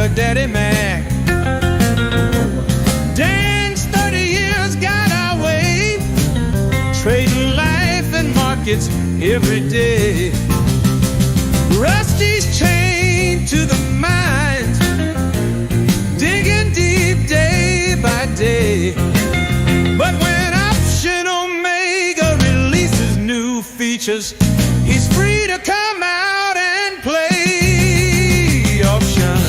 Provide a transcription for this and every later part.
a daddy Mac. Dan's 30 years got our way, trading life and markets every day. Rusty's chained to the mines, digging deep day by day. But when Option Omega releases new features, he's free to come out and play option.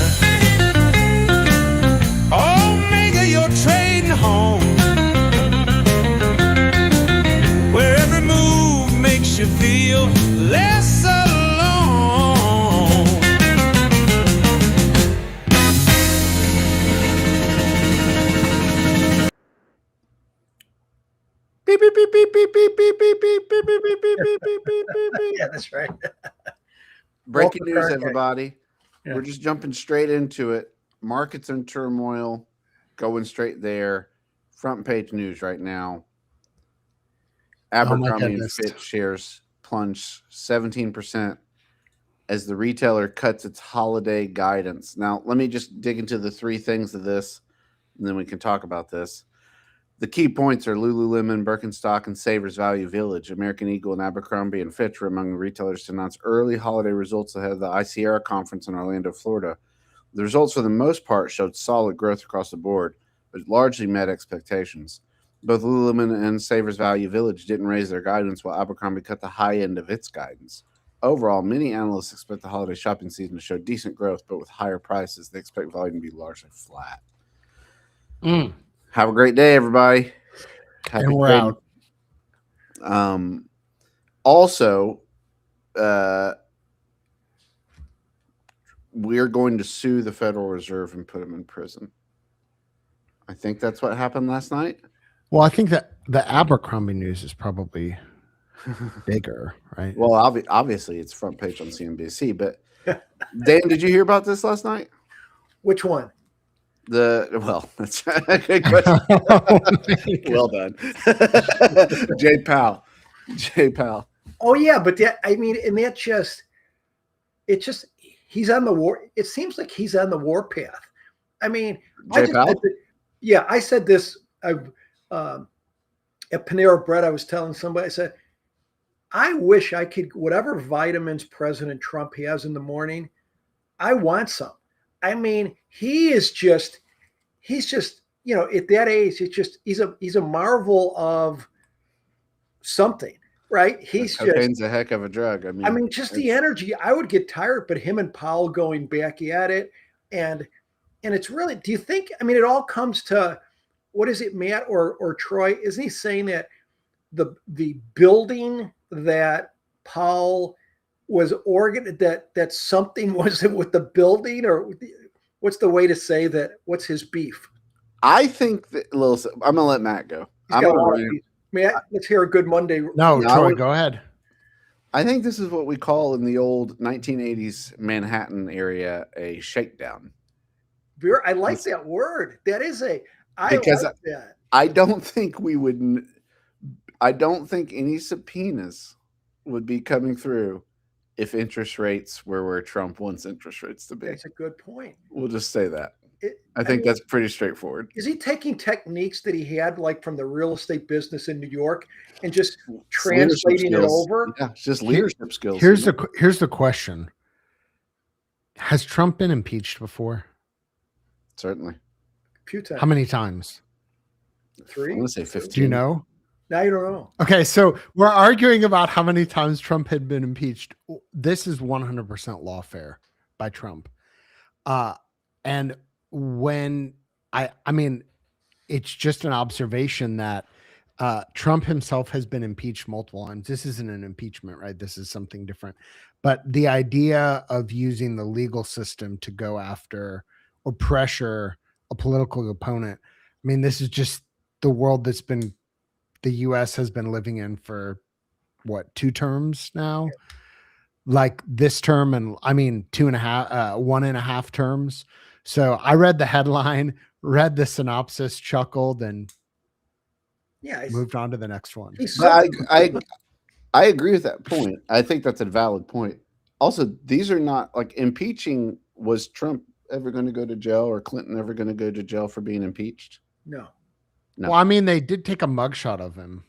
Omega, you're trading home, where every move makes you feel less alone. Beep, beep, beep, beep, beep, beep, beep, beep, beep, beep, beep, beep, beep, beep, beep, beep, beep. Yeah, that's right. Breaking Welcome, news, Kurt. everybody. Yeah. We're just jumping straight into it. Markets in turmoil, going straight there. Front page news right now. Abercrombie and goodness. Fitch shares plunge 17% as the retailer cuts its holiday guidance. Now, let me just dig into the three things of this, and then we can talk about this. The key points are Lululemon, Birkenstock, and Savers Value Village. American Eagle and Abercrombie and Fitch were among the retailers to announce early holiday results ahead of the ICR conference in Orlando, Florida. The results, for the most part, showed solid growth across the board, but largely met expectations. Both Lululemon and Savers Value Village didn't raise their guidance, while Abercrombie cut the high end of its guidance. Overall, many analysts expect the holiday shopping season to show decent growth, but with higher prices, they expect volume to be largely flat. Have a great day, everybody. Happy And we're trading. out. Also, we're going to sue the Federal Reserve and put them in prison. I think that's what happened last night. Well, I think that the Abercrombie news is probably bigger, right? Well, obviously, it's front page on CNBC. But Dan, did you hear about this last night? Which one? Well, that's a good question. Well done, Jay Powell. Oh yeah, but that, I mean, and that just, he's on the war. It seems like he's on the war path. I mean, Jay Powell? I said this at Panera Bread. I was telling somebody, I said, I wish I could, whatever vitamins President Trump has in the morning, I want some. I mean, he's just, you know, at that age, it's just, he's a marvel of something, right? He's Cocaine's a heck of a drug. I mean, just the energy. I would get tired, but him and Powell going back at it, and it's really. Do you think? I mean, it all comes to, what is it, Matt or Troy? Isn't he saying that the building that Powell was that something was with the building, or what's the way to say that? What's his beef? I think that I'm gonna let Matt go. Matt, let's hear a good Monday. No, Troy, go ahead. I think this is what we call in the old 1980s Manhattan area a shakedown. I like that word. That is I like that. I don't think any subpoenas would be coming through if interest rates were where Trump wants interest rates to be. That's a good point. We'll just say that. I think that's pretty straightforward. Is he taking techniques that he had, like from the real estate business in New York, and just translating it over? Yeah, it's just leadership skills. Here's the question: has Trump been impeached before? Certainly. A few times. How many times? 3. I'm gonna say 15. Do you know? Now you don't know. Okay, so we're arguing about how many times Trump had been impeached. This is 100% lawfare by Trump. And when I mean, it's just an observation that Trump himself has been impeached multiple times. This isn't an impeachment, right? This is something different. But the idea of using the legal system to go after or pressure a political opponent, I mean, this is just the world that's been the U.S. has been living in for what, 2 terms now? Like this term, and I mean 1.5 terms. So I read the headline, read the synopsis, chuckled, and moved on to the next one. I agree with that point. I think that's a valid point. Also, these are not like impeaching was Trump ever going to go to jail, or Clinton ever going to go to jail for being impeached? No. No. Well, I mean, they did take a mugshot of him.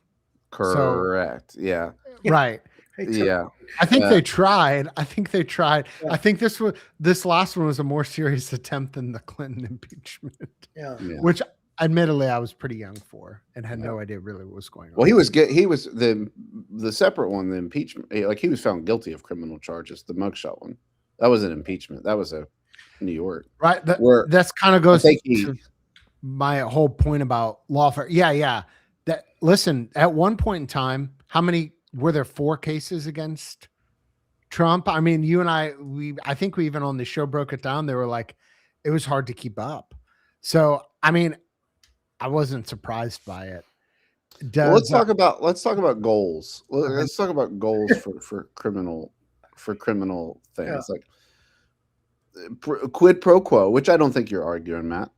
Correct. Yeah. Right. Yeah. I think they tried. I think they tried. Yeah. I think this last one was a more serious attempt than the Clinton impeachment, Yeah. which admittedly I was pretty young for and had no idea really what was going on. Well, he was the separate one, the impeachment. Like, he was found guilty of criminal charges. The mugshot one, that was an impeachment. That was a New York. Right. That's kind of goes to my whole point about lawfare. Yeah. That, listen, at one point in time, how many were there? 4 cases against Trump? I mean, you and I think we even on the show broke it down. They were like, it was hard to keep up. So, I mean, I wasn't surprised by it. Well, let's talk about goals. Let's talk about goals for criminal things, like quid pro quo, which I don't think you're arguing, Matt.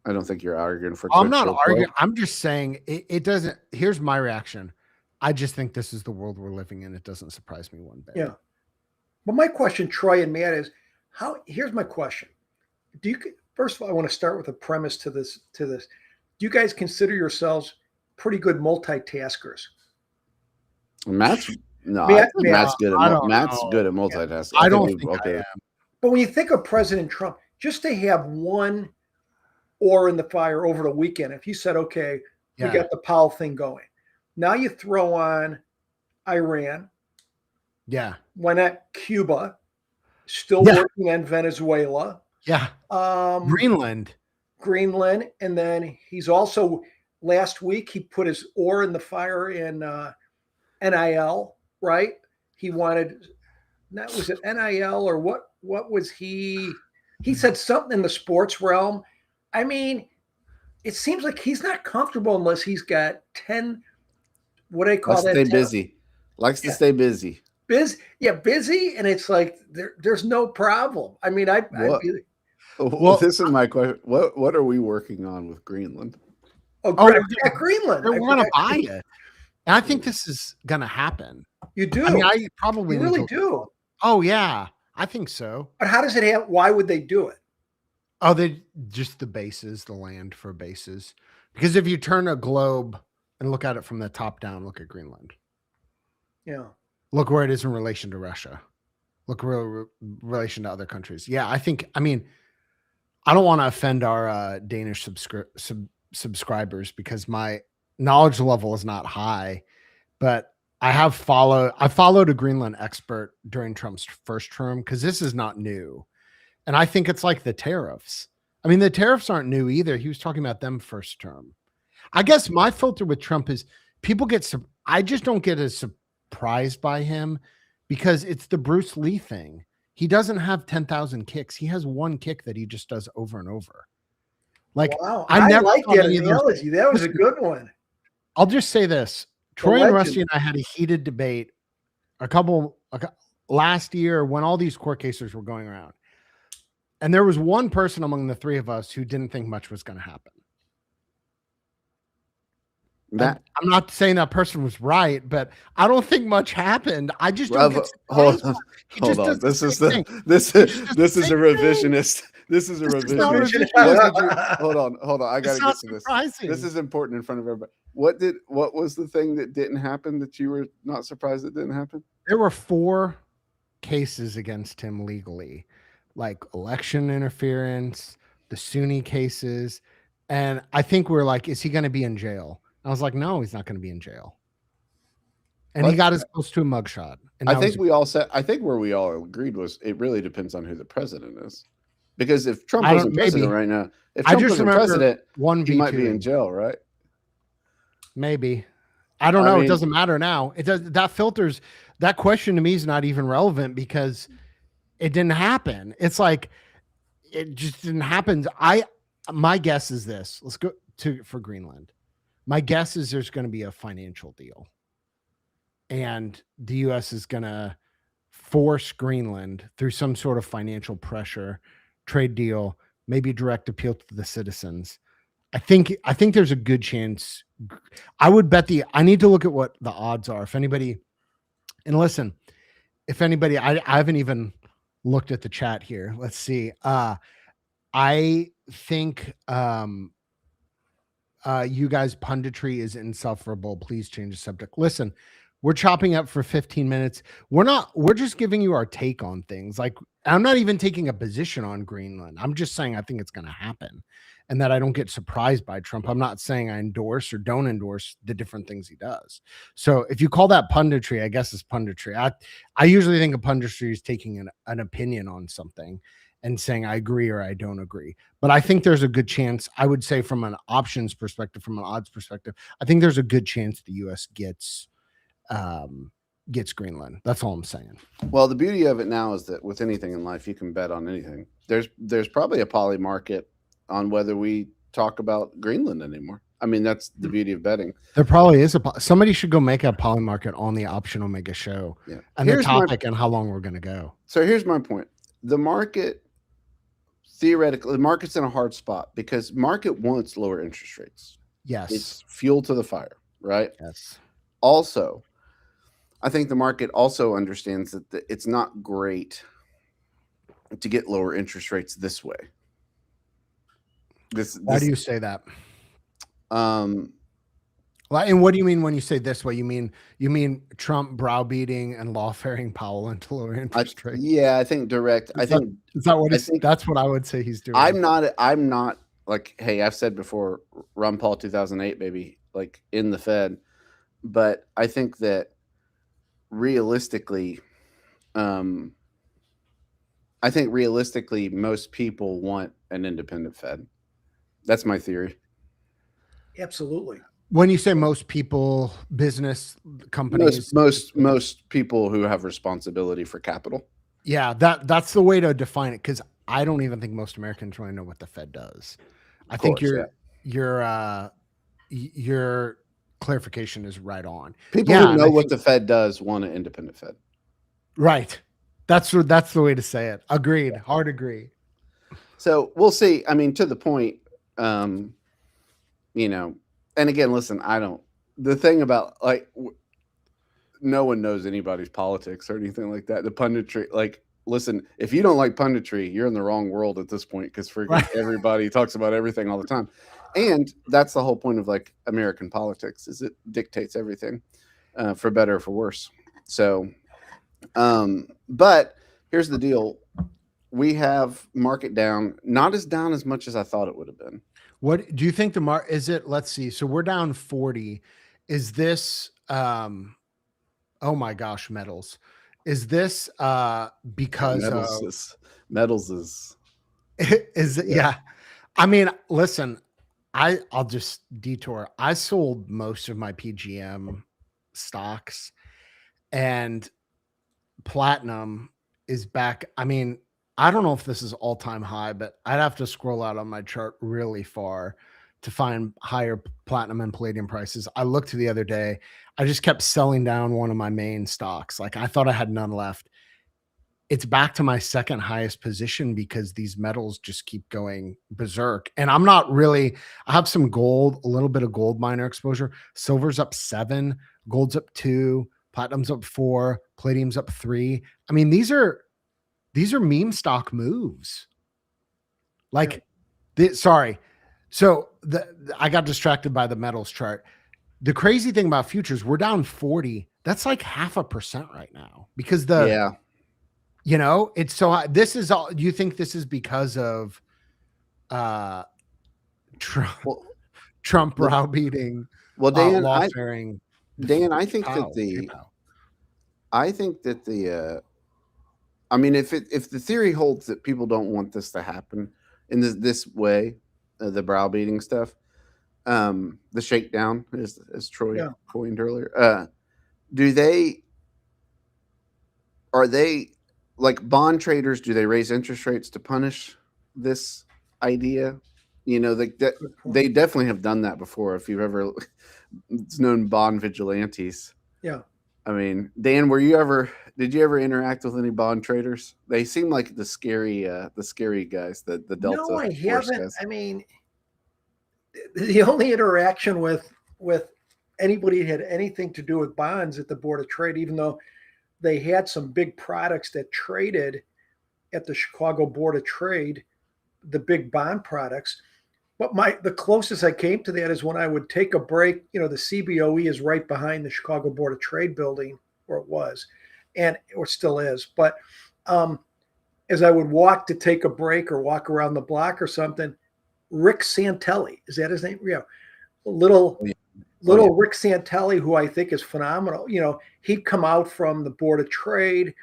I don't think you're arguing for. I'm not arguing. I'm just saying it doesn't. Here's my reaction. I just think this is the world we're living in. It doesn't surprise me one bit. Yeah. But my question, Troy and Matt, is here's my question. First of all, I want to start with a premise to this. Do you guys consider yourselves pretty good multitaskers? Matt's good at multitasking. I don't think I am. But when you think of President Trump, just to have one oar in the fire over the weekend, if you said, okay, we got the Powell thing going. Now you throw on Iran. Yeah. Why not Cuba? Still working on Venezuela. Yeah. Greenland. And then he's also, last week, he put his oar in the fire in NIL, right? He wanted, was it NIL or what was he said something in the sports realm. I mean, it seems like he's not comfortable unless he's got 10, what do they call that? Stay busy. Likes to stay busy. Busy. And it's like, there's no problem. I mean, well, this is my question. What are we working on with Greenland? Greenland. We're going to buy it. And I think this is going to happen. You do? I mean, I probably really do. Oh, yeah. I think so. But how does it happen? Why would they do it? Oh, they just the bases, the land for bases. Because if you turn a globe and look at it from the top down, look at Greenland. Yeah. Look where it is in relation to Russia. Look relation to other countries. Yeah, I mean, I don't want to offend our Danish subscribers because my knowledge level is not high, but I followed a Greenland expert during Trump's first term because this is not new. And I think it's like the tariffs. I mean, the tariffs aren't new either. He was talking about them first term. I guess my filter with Trump is I just don't get as surprised by him because it's the Bruce Lee thing. He doesn't have 10,000 kicks. He has one kick that he just does over and over. Like, wow, I never like that analogy. That was a good one. I'll just say this. Troy and Rusty and I had a heated debate last year when all these court cases were going around. And there was one person among the three of us who didn't think much was going to happen. I'm not saying that person was right, but I don't think much happened. I just don't get hold on. This is a revisionist. This is a revisionist. Hold on. I got to get to this. This is important in front of everybody. What was the thing that didn't happen that you were not surprised it didn't happen? There were 4 cases against him legally, like election interference, the Sunni cases. And I think we're like, is he going to be in jail? I was like, no, he's not going to be in jail. And he got as close to a mugshot. And I think where we all agreed was it really depends on who the president is. Because if Trump wasn't president right now, if Trump wasn't president, he might be in jail, right? Maybe. I don't know. It doesn't matter now. It does. That question to me is not even relevant because it didn't happen. It's like it just didn't happen. My guess is this. Let's go for Greenland. My guess is there's going to be a financial deal. And the U.S. is going to force Greenland through some sort of financial pressure, trade deal, maybe direct appeal to the citizens. I think there's a good chance. I would bet I need to look at what the odds are. If anybody, I haven't even looked at the chat here. Let's see. I think you guys punditry is insufferable. Please change the subject. Listen, we're chopping up for 15 minutes. We're just giving you our take on things. Like, I'm not even taking a position on Greenland. I'm just saying I think it's going to happen and that I don't get surprised by Trump. I'm not saying I endorse or don't endorse the different things he does. So if you call that punditry, I guess it's punditry. I usually think of punditry is taking an opinion on something and saying I agree or I don't agree. But I think there's a good chance, I would say from an options perspective, from an odds perspective, I think there's a good chance the US gets Greenland. That's all I'm saying. Well, the beauty of it now is that with anything in life, you can bet on anything. There's probably a poly market on whether we talk about Greenland anymore. I mean, that's the beauty of betting. There probably is somebody should go make a poly market on the Option Omega show. Yeah. And the topic and how long we're going to go. So here's my point. The market, theoretically, the market's in a hard spot because market wants lower interest rates. Yes. It's fuel to the fire, right? Yes. Also, I think the market also understands that it's not great to get lower interest rates this way. Why do you say that? Well, and what do you mean when you say this way? You mean Trump browbeating and lawfaring Powell into lower interest rates? Yeah, I think direct. That's what I would say he's doing. I'm not like, hey, I've said before, Ron Paul 2008, baby, like in the Fed. But I think that realistically, most people want an independent Fed. That's my theory. Absolutely. When you say most people, business companies, most people who have responsibility for capital. Yeah, that's the way to define it, because I don't even think most Americans really know what the Fed does. I think your clarification is right on. People who know what the Fed does want an independent Fed. Right. That's the way to say it. Agreed. Hard agree. So we'll see. I mean, to the point, and again, listen, the thing about no one knows anybody's politics or anything like that. The punditry, listen, if you don't like punditry, you're in the wrong world at this point, because everybody talks about everything all the time. And that's the whole point of American politics, is it dictates everything, for better or for worse. So, but here's the deal. We have market down, not as down as much as I thought it would have been. What do you think is it? Let's see. So we're down 40. Is this, oh my gosh, metals. Is this, because metals is yeah. I mean, listen, I'll just detour. I sold most of my PGM stocks, and platinum is back. I mean, I don't know if this is all-time high, but I'd have to scroll out on my chart really far to find higher platinum and palladium prices. I looked the other day. I just kept selling down one of my main stocks. I thought I had none left. It's back to my second highest position because these metals just keep going berserk. And I'm not really, I have some gold, a little bit of gold miner exposure. Silver's up 7, gold's up 2, platinum's up 4, palladium's up 3. I mean, these are meme stock moves. Sorry. So I got distracted by the metals chart. The crazy thing about futures, we're down 40. That's like 0.5% right now, because it's so, this is all, do you think this is because of Trump browbeating? Well, Dan, lawfaring. Dan, I think I mean, if the theory holds that people don't want this to happen in this way, the browbeating stuff, the shakedown, as Troy coined earlier, are they like bond traders? Do they raise interest rates to punish this idea? They definitely have done that before. If you've ever known bond vigilantes, yeah. I mean, Dan, did you ever interact with any bond traders? They seem like the scary guys, the Delta. No, I haven't. Guys. I mean, the only interaction with anybody that had anything to do with bonds at the Board of Trade, even though they had some big products that traded at the Chicago Board of Trade, the big bond products. But the closest I came to that is when I would take a break. The CBOE is right behind the Chicago Board of Trade building, or it was, or still is. But as I would walk to take a break or walk around the block or something, Rick Santelli, is that his name? Yeah, little Rick Santelli, who I think is phenomenal. He'd come out from the Board of Trade,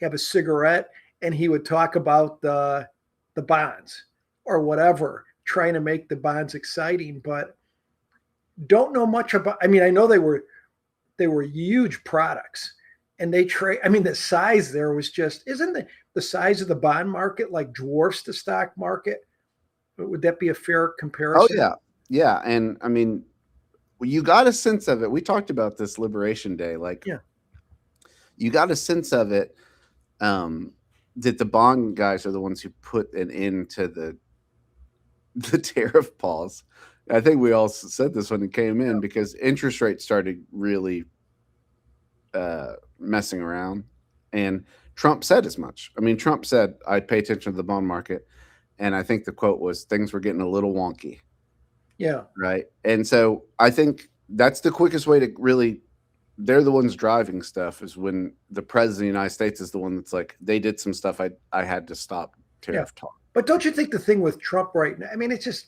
have a cigarette, and he would talk about the bonds or whatever, trying to make the bonds exciting, but don't know much about. I know they were huge products, and they trade. The size there was just, isn't the size of the bond market like dwarfs the stock market? Would that be a fair comparison? Oh yeah, and you got a sense of it. We talked about this Liberation Day, you got a sense of it. That the bond guys are the ones who put an end to the tariff pause. I think we all said this when it came in, because interest rates started really messing around, and Trump said as much. Trump said, I'd pay attention to the bond market, and I think the quote was, things were getting a little wonky. Yeah. Right. And so I think that's the quickest way to really, they're the ones driving stuff, is when the president of the United States is the one that's like, they did some stuff I had to stop tariff talk. But don't you think the thing with Trump right now, it's just,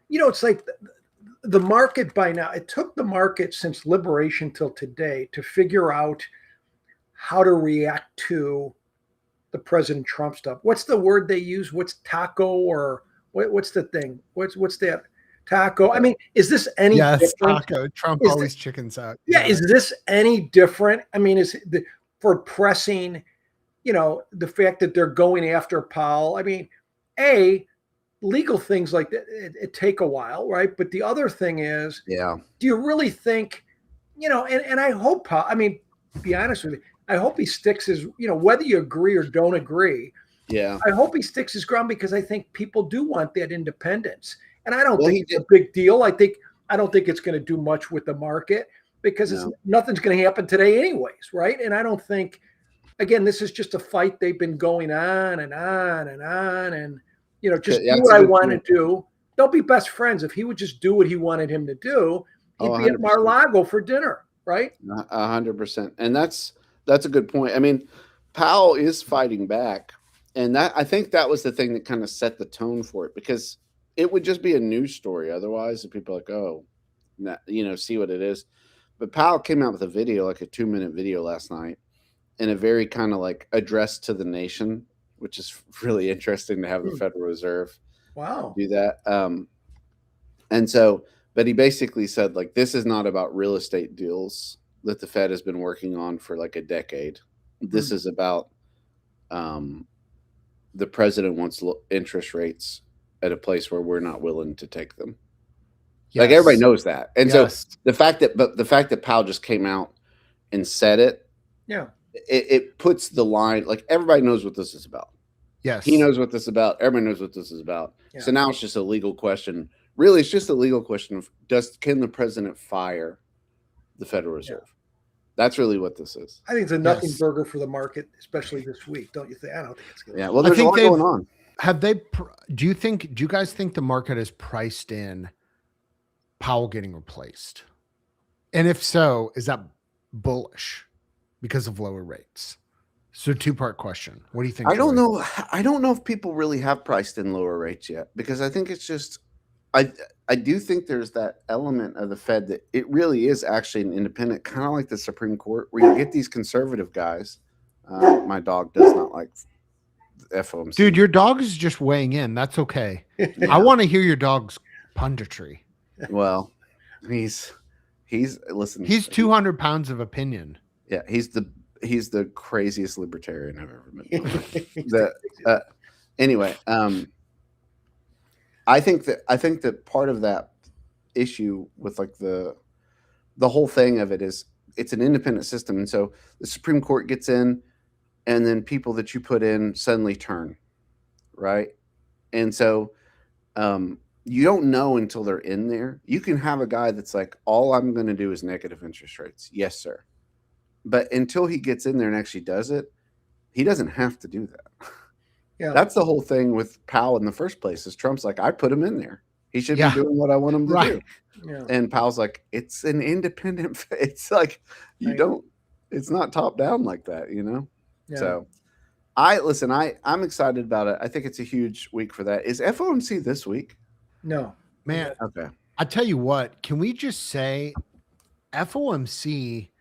it's like the market by now, it took the market since liberation till today to figure out how to react to the President Trump stuff. What's the word they use? What's taco, or what's the thing? What's that? Taco. Is this any different? Taco. Trump always chickens out. Yeah. Is this any different? Is for pressing, the fact that they're going after Powell? Legal things like that, it take a while, right? But the other thing is, do you really think, and I hope Powell, to be honest with you, I hope he sticks his, whether you agree or don't agree. Yeah. I hope he sticks his ground, because I think people do want that independence. And I don't think it's a big deal. I don't think it's going to do much with the market, because nothing's going to happen today anyways, right? And I don't think, again, this is just a fight they've been going on and on and on, and just do what I want to do. They'll be best friends. If he would just do what he wanted him to do, he'd be at Mar-a-Lago for dinner, right? 100%. And that's a good point. Powell is fighting back, and I think that was the thing that kind of set the tone for it, because it would just be a news story otherwise, and people are like, oh, see what it is. But Powell came out with a video, like a 2-minute video last night, in a very kind of like address to the nation, which is really interesting to have the Federal Reserve do that. But he basically said, like, this is not about real estate deals that the Fed has been working on for like a decade. This is about the president wants interest rates at a place where we're not willing to take them. Yes. Like, everybody knows that. And so the fact that Powell just came out and said it, it puts the line, like, everybody knows what this is about. Yes. He knows what this is about. Everybody knows what this is about. Yeah. So now it's just a legal question. Really, it's just a legal question of, can the president fire the Federal Reserve? Yeah. That's really what this is. I think it's a nothing burger for the market, especially this week. Don't you think? I don't think it's going to. Yeah. Well, there's a lot going on. Do you guys think the market has priced in Powell getting replaced? And if so, is that bullish because of lower rates? So, 2-part question. What do you think? I don't know. I don't know if people really have priced in lower rates yet, because I think it's just, I do think there's that element of the Fed that it really is actually an independent, kind of like the Supreme Court, where you get these conservative guys. My dog does not like FOMC. Dude, your dog is just weighing in. That's okay. I want to hear your dog's punditry. Well, he's 200 pounds of opinion. Yeah, he's the craziest libertarian I've ever met. Anyway, I think that part of that issue with like the whole thing of it is it's an independent system, and so the Supreme Court gets in, and then people that you put in suddenly turn, right? And so you don't know until they're in there. You can have a guy that's like, all I'm going to do is negative interest rates. Yes, sir. But until he gets in there and actually does it, he doesn't have to do that. Yeah. That's the whole thing with Powell in the first place. Is Trump's like, I put him in there. He should Yeah. be doing what I want him to Right. do. Yeah. And Powell's like, it's an independent. It's like you Right. don't. It's not top down like that, you know. Yeah. So I'm excited about it. I think it's a huge week for that. Is FOMC this week? No. Man, Okay. I tell you what, can we just say FOMC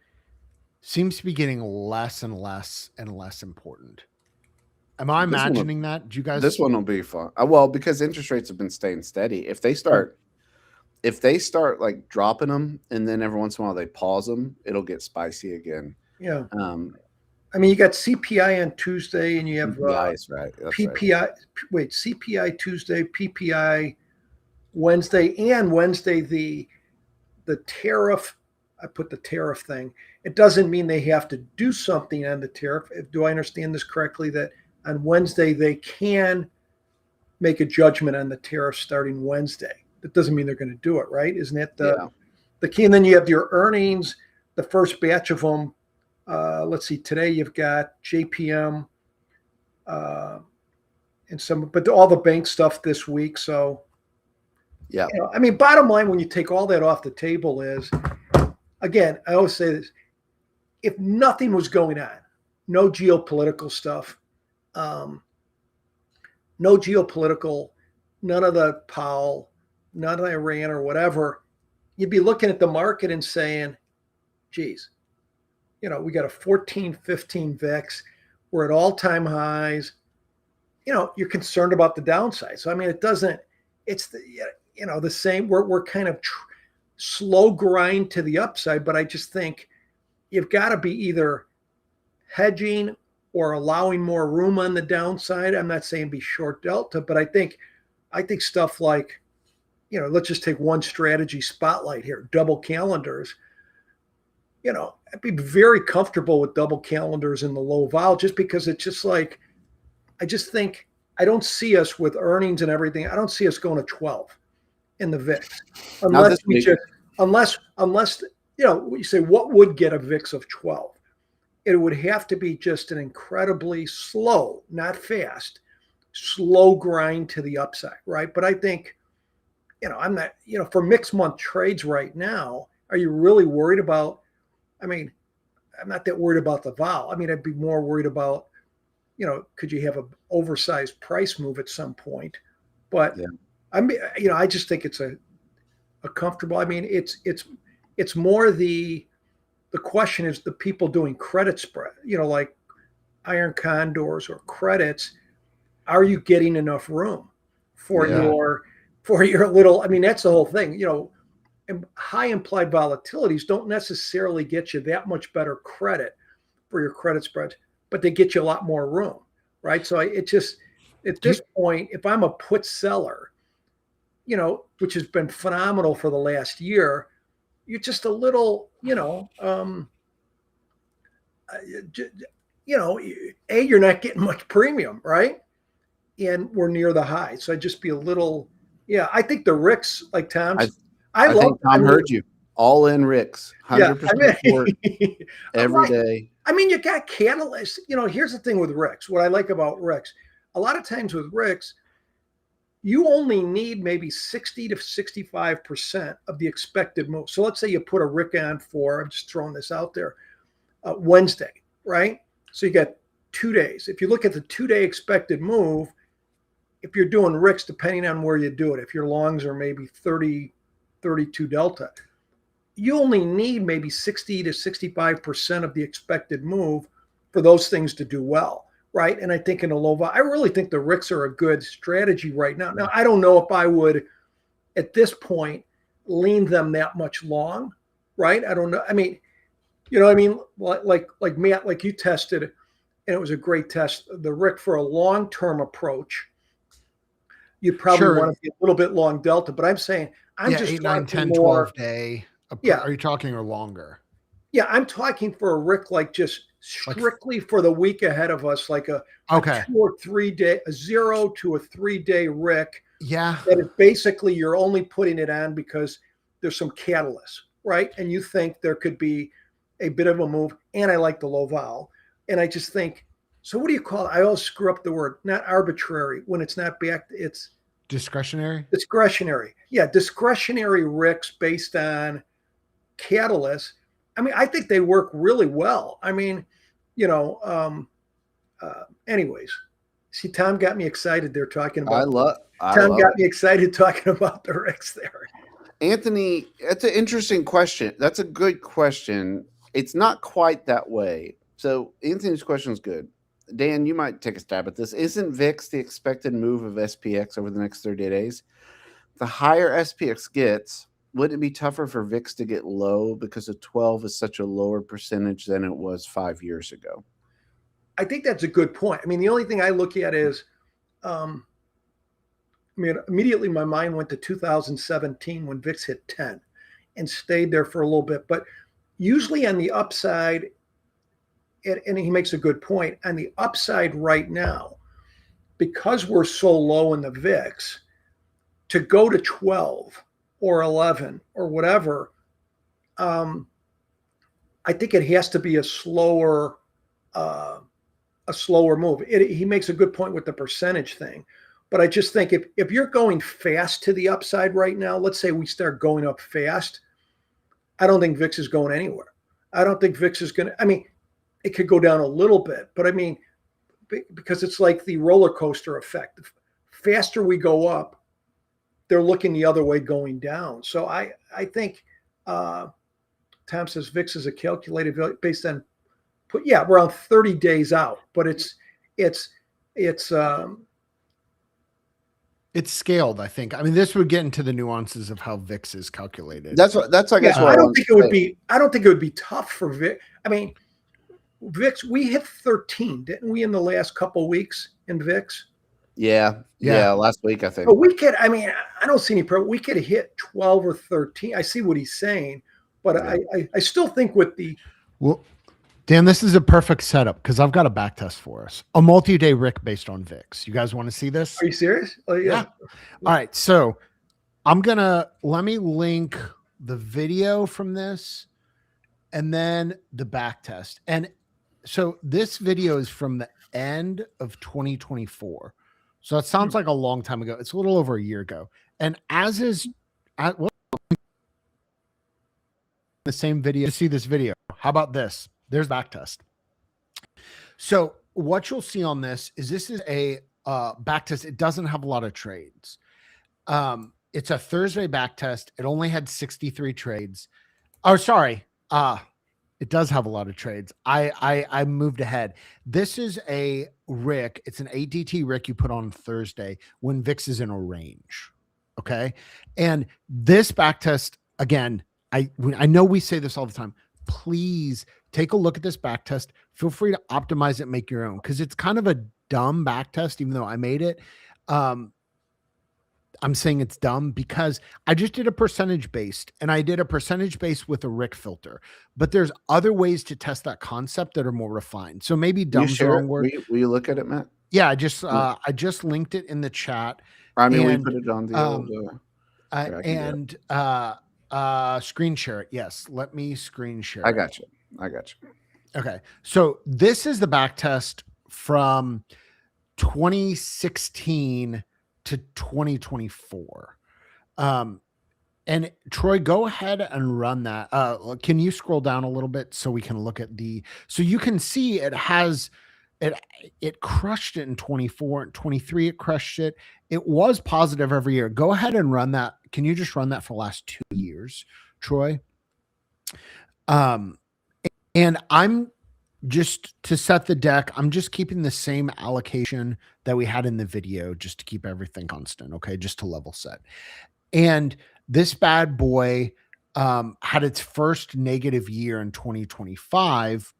seems to be getting less and less and less important? Am I imagining that? Do you guys? This one will be fun. Well, because interest rates have been staying steady. If they start like dropping them, and then every once in a while they pause them, it'll get spicy again. Yeah. I mean, you got CPI on Tuesday, and you have PPI, right? That's PPI. Right. Wait, CPI Tuesday, PPI Wednesday, and Wednesday the tariff. I put the tariff thing. It doesn't mean they have to do something on the tariff. Do I understand this correctly? That on Wednesday they can make a judgment on the tariff starting Wednesday. That doesn't mean they're going to do it, right? Isn't that the key? And then you have your earnings, the first batch of them. Let's see. Today you've got JPM and some, but all the bank stuff this week. So, yeah. You know, I mean, bottom line, when you take all that off the table, is again, I always say this: if nothing was going on, no geopolitical stuff, no geopolitical, none of the Powell, none of Iran or whatever, you'd be looking at the market and saying, geez, you know, we got a 14, 15 VIX. We're at all-time highs. You know, you're concerned about the downside. So, I mean, it's the, you know, the same. We're kind of slow grind to the upside, but I just think you've got to be either hedging or allowing more room on the downside. I'm not saying be short delta, but I think stuff like, you know, let's just take one strategy spotlight here, double calendars. You know, I'd be very comfortable with double calendars in the low vol, just because it's just like, I just think I don't see us with earnings and everything. I don't see us going to 12 in the VIX unless you know, you say what would get a VIX of 12. It would have to be just an incredibly slow, not fast, slow grind to the upside, right? But I think, you know, I'm not, you know, for mixed month trades right now, are you really worried about? I mean, I'm not that worried about the vol. I mean, I'd be more worried about, you know, could you have an oversized price move at some point? But I mean, you know, I just think it's a comfortable. I mean, it's more the question is the people doing credit spread, you know, like iron condors or credits. Are you getting enough room for your little? I mean, that's the whole thing. You know, high implied volatilities don't necessarily get you that much better credit for your credit spreads, but they get you a lot more room, right? So it just, at this point, if I'm a put seller, you know, which has been phenomenal for the last year, you're just a little, you know, you're not getting much premium, right? And we're near the high. So I'd just be a little, I think the RICS, like Tom's, I think Tom heard you. All in RICS, 100% every day. I mean, you got catalysts. You know, here's the thing with RICS. What I like about RICS, a lot of times with RICS, you only need maybe 60 to 65% of the expected move. So let's say you put a RIC on for, I'm just throwing this out there, Wednesday, right? So you got 2 days. If you look at the 2-day expected move, if you're doing RICS, depending on where you do it, if your longs are maybe 30, 32 delta, you only need maybe 60 to 65% of the expected move for those things to do well, right? And I think in a low vol, I really think the RICS are a good strategy right now. Now, I don't know if I would, at this point, lean them that much long, right? I don't know. I mean, you know what I mean? Like Matt, like you tested, and it was a great test. The RIC for a long-term approach, you probably want to be a little bit long delta, but I'm saying I'm just 8, 9, 10, more, 12 day. Yeah. Are you talking or longer? Yeah, I'm talking for a RIC like just strictly for the week ahead of us, like a 2 or 3 day, a 0 to a 3 day RIC. Yeah. That is basically you're only putting it on because there's some catalyst, right? And you think there could be a bit of a move, and I like the low vol. And I just think So what do you call it? I always screw up the word. Not arbitrary when it's not backed. It's Discretionary. discretionary. Yeah, discretionary RICs based on catalysts. I mean, I think they work really well. I mean, anyways, see, Tom got me excited there talking about. Tom got me excited talking about the RICs there. Anthony, that's an interesting question. That's a good question. It's not quite that way. So Anthony's question is good. Dan, you might take a stab at this. Isn't VIX the expected move of SPX over the next 30 days? The higher SPX gets, would it be tougher for VIX to get low because a 12 is such a lower percentage than it was 5 years ago? I think that's a good point. I mean, the only thing I look at is, immediately my mind went to 2017 when VIX hit 10 and stayed there for a little bit. But usually on the upside, and he makes a good point, on the upside right now, because we're so low in the VIX, to go to 12 or 11 or whatever, I think it has to be a slower move. He makes a good point with the percentage thing. But I just think if you're going fast to the upside right now, let's say we start going up fast, I don't think VIX is going anywhere. I don't think VIX is going to, I mean, it could go down a little bit, but I mean, because it's like the roller coaster effect. The faster we go up, they're looking the other way going down. So I think Tom says VIX is a calculated value based on, around 30 days out, but it's scaled, I think. I mean, this would get into the nuances of how VIX is calculated. That's I guess. I don't think it would be tough for VIX. I mean, VIX, we hit 13, didn't we, in the last couple of weeks in VIX? Yeah. Last week, I think. But we could, I mean, I don't see any problem. We could hit 12 or 13. I see what he's saying, but yeah. I still think with the. Well, Dan, this is a perfect setup because I've got a back test for us. A multi-day RIC based on VIX. You guys want to see this? Are you serious? Oh, yeah. All right. So let me link the video from this and then the back test. And so this video is from the end of 2024. So it sounds like a long time ago. It's a little over a year ago. And the same video, to see this video. How about this? There's back test. So what you'll see on this is a back test. It doesn't have a lot of trades. It's a Thursday back test. It only had 63 trades. Oh, sorry. It does have a lot of trades. I moved ahead. This is a RIC. It's an ADT RIC you put on Thursday when VIX is in a range. Okay. And this back test, again, I know we say this all the time. Please take a look at this back test. Feel free to optimize it, make your own, because it's kind of a dumb back test, even though I made it. I'm saying it's dumb because I just did a percentage based, and I did a percentage based with a RIC filter. But there's other ways to test that concept that are more refined. So maybe dumb's the wrong word. Will you look at it, Matt? Yeah, I just linked it in the chat. I mean, we put it on the old. Screen share it. Yes, let me screen share. I got you. Okay, so this is the back test from 2016 to 2024. And Troy, go ahead and run that. Can you scroll down a little bit so we can look at so you can see it crushed it in 24 and 23. It crushed it. It was positive every year. Go ahead and run that. Can you just run that for the last 2 years, Troy? And I'm just to set the deck. I'm just keeping the same allocation that we had in the video just to keep everything constant. Okay. Just to level set. And this bad boy had its first negative year in 2025,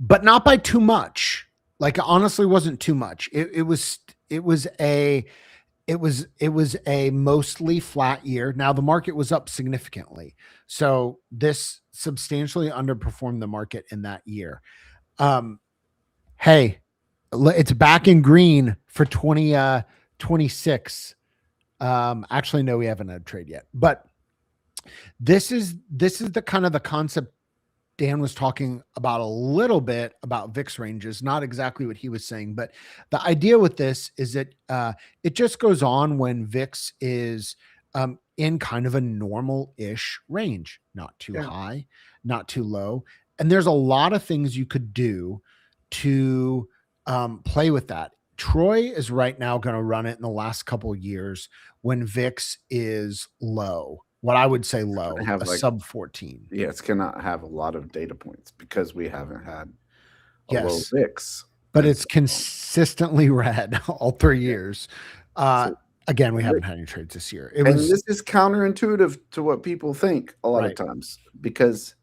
but not by too much. Like, it honestly wasn't too much. It was a mostly flat year. Now the market was up significantly. So this substantially underperformed the market in that year. Hey, it's back in green for 2026. Actually, no, we haven't had a trade yet, but this is the kind of the concept Dan was talking about a little bit about VIX ranges, not exactly what he was saying, but the idea with this is that it just goes on when VIX is in kind of a normal-ish range, not too high, not too low. And there's a lot of things you could do to play with that. Troy is right now going to run it in the last couple of years when VIX is low. What I would say low, have a like sub 14. Yeah, it's gonna have a lot of data points because we haven't had a low Yes. VIX. But it's consistently red all 3 years. Again, we haven't had any trades this year. This is counterintuitive to what people think a lot of times because,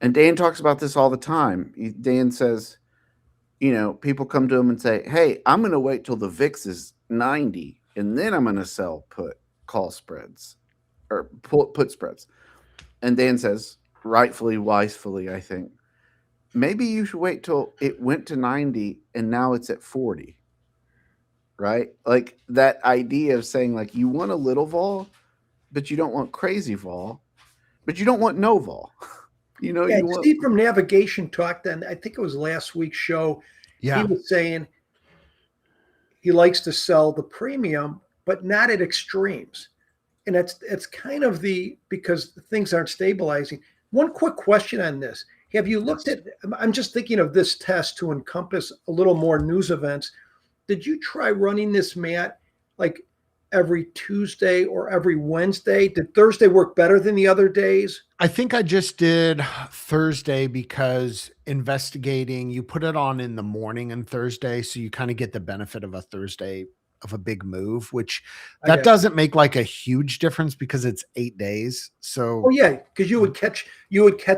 and Dan talks about this all the time. Dan says, people come to him and say, hey, I'm going to wait till the VIX is 90 and then I'm going to sell call spreads or put spreads. And Dan says, rightfully, wisely, I think, maybe you should wait till it went to 90 and now it's at 40. Right? Like that idea of saying like you want a little vol, but you don't want crazy vol, but you don't want no vol. Steve from Navigation talked, and I think it was last week's show. Yeah. He was saying he likes to sell the premium, but not at extremes. And it's kind of because things aren't stabilizing. One quick question on this. Have you looked at, I'm just thinking of this test to encompass a little more news events. Did you try running this, Matt, like every Tuesday or every Wednesday? Did Thursday work better than the other days? I think I just did Thursday because investigating, you put it on in the morning on Thursday. So you kind of get the benefit of a Thursday of a big move, which that doesn't make like a huge difference because it's 8 days. So because you would catch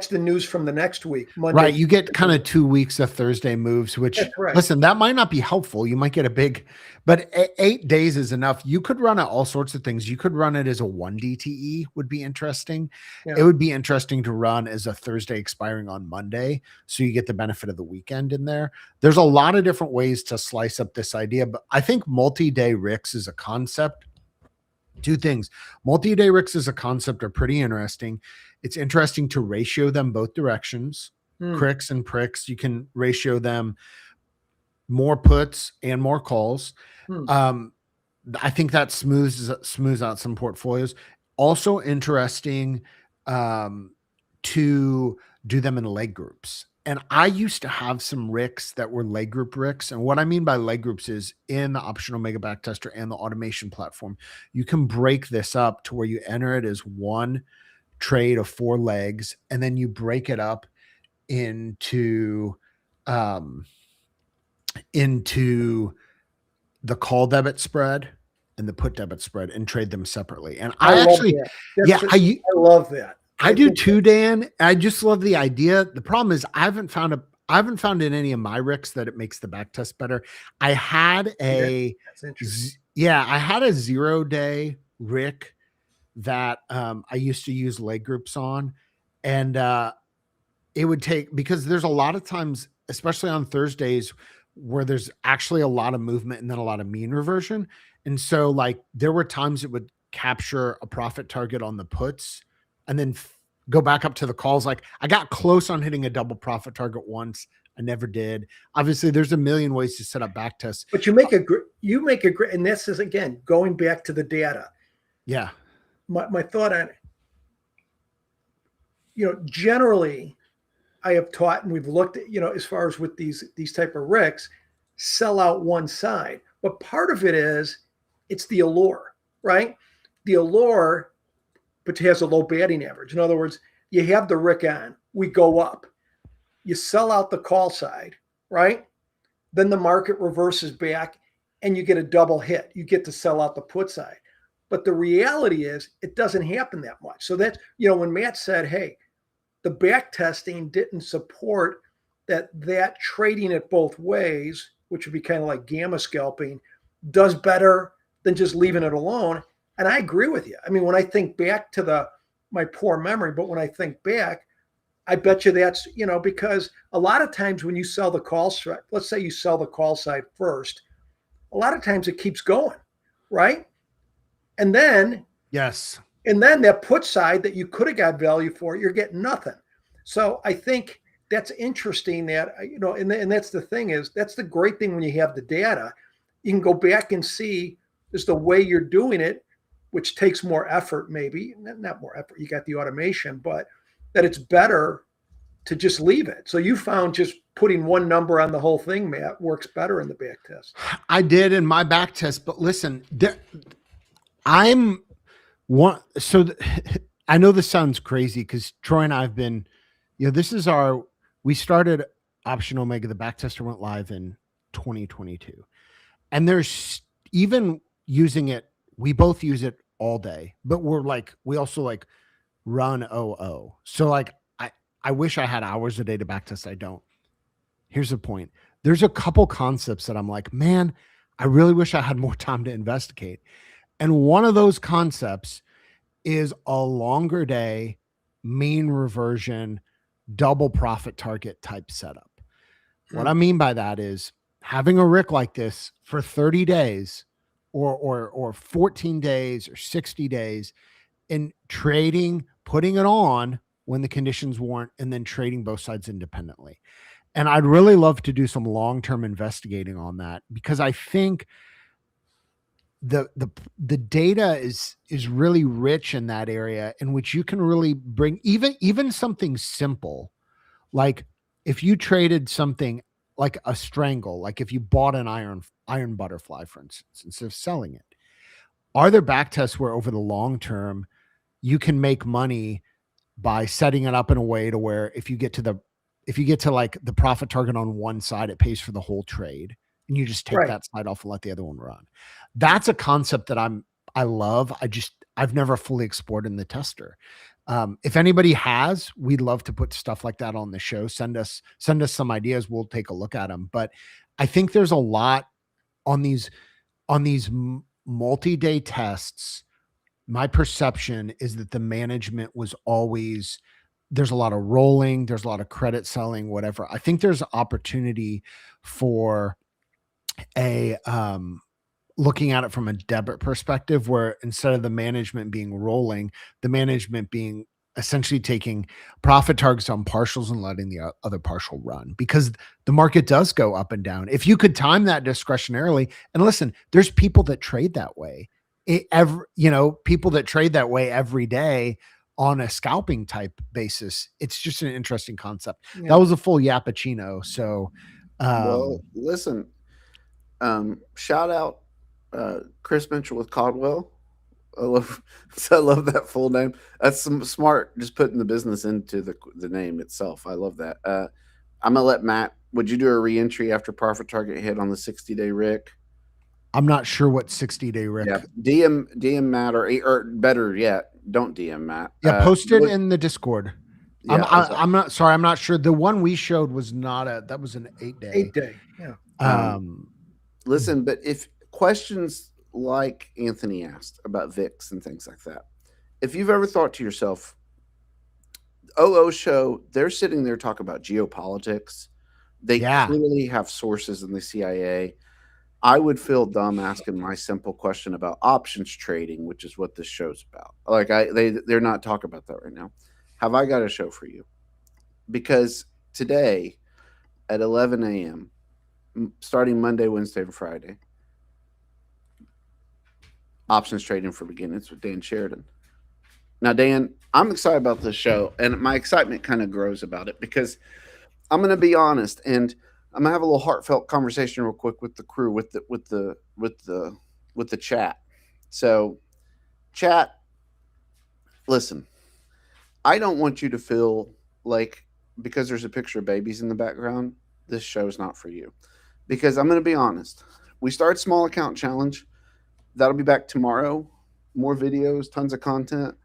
the news from the next week, Monday. Right. You get kind of 2 weeks of Thursday moves, which listen, that might not be helpful. You might get a big, but 8 days is enough. You could run it all sorts of things. You could run it as a 1 DTE would be interesting. Yeah. It would be interesting to run as a Thursday expiring on Monday. So you get the benefit of the weekend in there. There's a lot of different ways to slice up this idea, but I think multi-day RICs is a concept. 2 things. Multi-day RICs as a concept are pretty interesting. It's interesting to ratio them both directions. Cricks and pricks. You can ratio them more puts and more calls. I think that smooths out some portfolios. Also interesting to do them in leg groups. And I used to have some RICs that were leg group RICs. And what I mean by leg groups is in the Option Omega Backtester and the automation platform, you can break this up to where you enter it as one trade of 4 legs, and then you break it up into the call debit spread and the put debit spread and trade them separately. And I love that. I do too, Dan. I just love the idea. The problem is I haven't found in any of my RICs that it makes the back test better. I had a 0-day RIC that I used to use leg groups on, and it would take, because there's a lot of times, especially on Thursdays, where there's actually a lot of movement and then a lot of mean reversion. And so like there were times it would capture a profit target on the puts and then go back up to the calls. Like I got close on hitting a double profit target once. I never did. Obviously there's a million ways to set up back tests, but you make a great, and this is again, going back to the data. Yeah. My thought on it, generally I have taught, and we've looked at, as far as with these type of RICs, sell out one side. But part of it is, it's the allure, right? The allure, but has a low batting average. In other words, you have the RIC on, we go up. You sell out the call side, right? Then the market reverses back and you get a double hit. You get to sell out the put side. But the reality is it doesn't happen that much. So that's, when Matt said, hey, the back testing didn't support that trading it both ways, which would be kind of like gamma scalping, does better than just leaving it alone. And I agree with you. I mean, when I think back to my poor memory, but when I think back, I bet you that's, because a lot of times when you sell the call side, let's say you sell the call side first, a lot of times it keeps going, right? And then, yes. And then that put side that you could have got value for, you're getting nothing. So I think that's interesting that, and that's the thing is, that's the great thing when you have the data. You can go back and see is the way you're doing it, which takes more effort, maybe not more effort. You got the automation, but that it's better to just leave it. So you found just putting one number on the whole thing, Matt, works better in the back test. I did in my back test, but listen, I'm one. So I know this sounds crazy because Troy and I have been, this is we started Option Omega. The back tester went live in 2022. And there's even using it, we both use it all day, but we also run OO. So I wish I had hours a day to backtest. I don't. Here's the point. There's a couple concepts that I'm like, man, I really wish I had more time to investigate. And one of those concepts is a longer day, mean reversion, double profit target type setup. What I mean by that is having a rick like this for 30 days or 14 days or 60 days and trading, putting it on when the conditions warrant, and then trading both sides independently. And I'd really love to do some long-term investigating on that, because I think the data is really rich in that area, in which you can really bring even something simple. Like if you traded something like a strangle, like if you bought an iron butterfly, for instance, instead of selling it, are there back tests where over the long term you can make money by setting it up in a way to where if you get to the profit target on one side, it pays for the whole trade, and you just take that side off and let the other one run? That's a concept that I love. I've never fully explored in the tester. If anybody has, we'd love to put stuff like that on the show. Send us some ideas. We'll take a look at them. But I think there's a lot on these multi-day tests. My perception is that the management was always, there's a lot of rolling, there's a lot of credit selling, whatever. I think there's opportunity for looking at it from a debit perspective, where instead of the management being rolling, the management being essentially taking profit targets on partials and letting the other partial run, because the market does go up and down. If you could time that discretionarily, and listen, there's people that trade that way. People that trade that way every day on a scalping type basis. It's just an interesting concept. Yeah. That was a full yappuccino. So, well, listen, shout out Chris Mitchell with Caldwell. I love that full name. That's some smart, just putting the business into the name itself. I love that. I'm gonna let Matt. Would you do a re-entry after profit target hit on the 60-day Rick? I'm not sure what 60-day Rick. Yeah, DM Matt, or better yet, don't DM Matt. Yeah, post it in the Discord. Yeah, I'm not sorry. I'm not sure. The one we showed was that was an 8-day. 8-day. Yeah. Listen, but if questions like Anthony asked about VIX and things like that, if you've ever thought to yourself, OO show, they're sitting there talking about geopolitics. They clearly have sources in the CIA. I would feel dumb asking my simple question about options trading, which is what this show's about. Like they're not talking about that right now. Have I got a show for you? Because today at 11 a.m., starting Monday, Wednesday, and Friday, options trading for beginners with Dan Sheridan. Now, Dan, I'm excited about this show, and my excitement kind of grows about it because I'm going to be honest, and I'm gonna have a little heartfelt conversation real quick with the crew, with the chat. So, chat, listen, I don't want you to feel like because there's a picture of babies in the background, this show's not for you. Because I'm gonna be honest, we start small account challenge. That'll be back tomorrow. More videos, tons of content.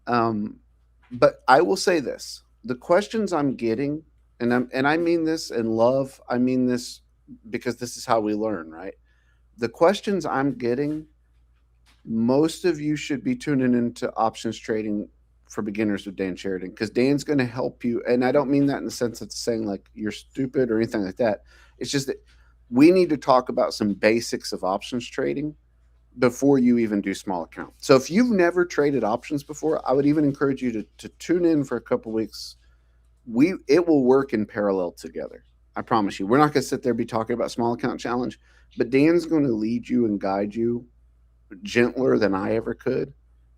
But I will say this: the questions I'm getting. And I mean this in love. I mean this because this is how we learn, right? The questions I'm getting, most of you should be tuning into options trading for beginners with Dan Sheridan, because Dan's going to help you. And I don't mean that in the sense of saying like you're stupid or anything like that. It's just that we need to talk about some basics of options trading before you even do small account. So if you've never traded options before, I would even encourage you to tune in for a couple weeks it will work in parallel together. I promise you. We're not going to sit there and be talking about small account challenge, but Dan's going to lead you and guide you gentler than I ever could,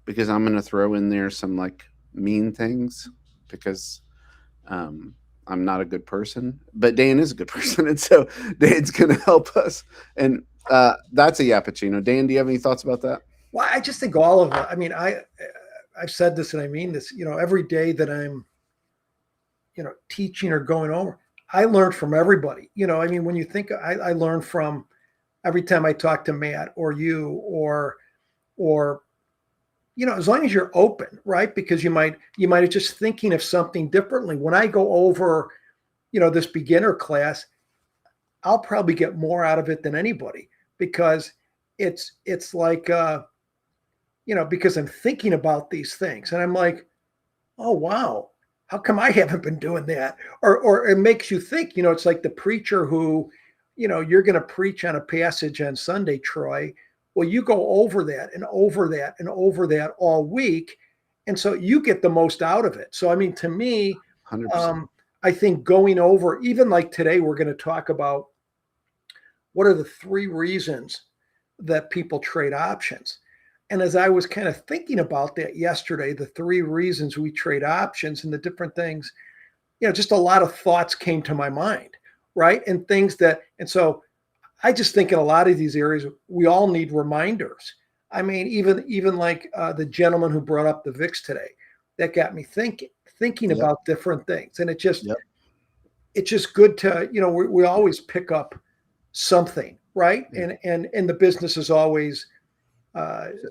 because I'm going to throw in there some like mean things because I'm not a good person, but Dan is a good person. And so Dan's going to help us. And that's a Yappuccino. Dan, do you have any thoughts about that? Well, I just think all of it. I mean, I've said this and I mean this, every day that I'm, teaching or going over, I learned from everybody. I mean, when you think I learn from every time I talk to Matt or you or as long as you're open, right? Because you might have just thinking of something differently. When I go over, this beginner class, I'll probably get more out of it than anybody, because it's like, because I'm thinking about these things and I'm like, oh, wow, how come I haven't been doing that? Or it makes you think, it's like the preacher who, you're going to preach on a passage on Sunday, Troy. Well, you go over that and over that and over that all week. And so you get the most out of it. So, I mean, to me, 100%. I think going over, even like today, we're going to talk about what are the 3 reasons that people trade options. And as I was kind of thinking about that yesterday, the 3 reasons we trade options and the different things, just a lot of thoughts came to my mind, right? And things and so I just think in a lot of these areas, we all need reminders. I mean, even like the gentleman who brought up the VIX today, that got me thinking Yep. about different things. And it's just Yep. good to, we always pick up something, right? Yeah. And the business is always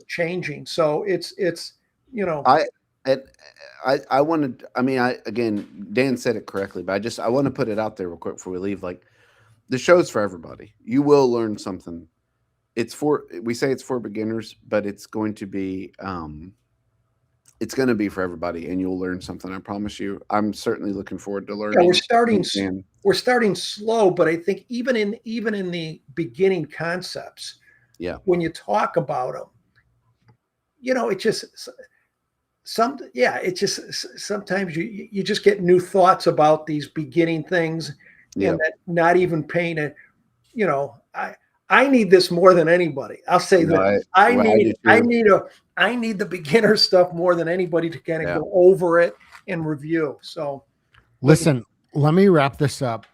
changing. So it's I wanted, again, Dan said it correctly, but I want to put it out there real quick before we leave. Like, the show's for everybody. You will learn something. We say it's for beginners, but it's going to be for everybody, and you'll learn something. I promise you. I'm certainly looking forward to learning. Yeah, we're starting slow, but I think even in the beginning concepts, when you talk about them, it just sometimes you just get new thoughts about these beginning things, and that not even paying it. I need this more than anybody. I'll say that I need the beginner stuff more than anybody to kind of go over it and review. So listen, let me wrap this up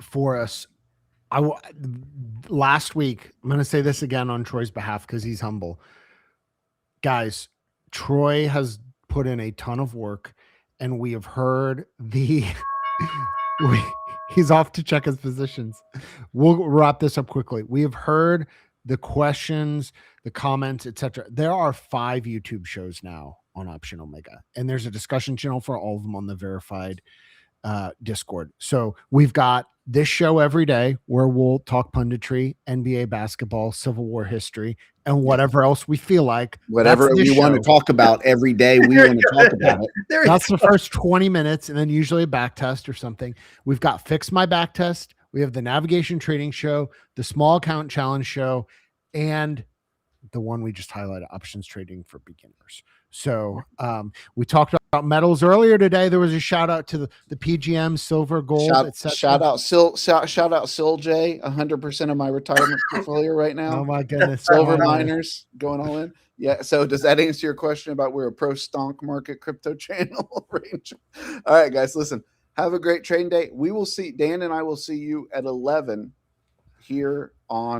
for us. Last week, I'm going to say this again on Troy's behalf because he's humble. Guys, Troy has put in a ton of work, and we have heard he's off to check his positions. We'll wrap this up quickly. We have heard the questions, the comments, etc. There are 5 YouTube shows now on Option Omega, and there's a discussion channel for all of them on the verified Discord. So we've got this show every day where we'll talk punditry, NBA basketball, Civil War history, and whatever else we feel like. Whatever we want to talk about every day, we want to talk about it. That's the first 20 minutes, and then usually a back test or something. We've got Fix My Back Test. We have the Navigation Trading Show, the Small Account Challenge Show, and the one we just highlighted, Options Trading for Beginners. So we talked about metals earlier today. There was a shout out to the PGM, silver, gold, etc. Shout out SilJ, 100% of my retirement portfolio right now. Oh my goodness. Silver miners going all in. Yeah. So does that answer your question about we're a pro stonk market crypto channel range? All right, guys, listen, have a great trading day. We will see, Dan and I will see you at 11 here on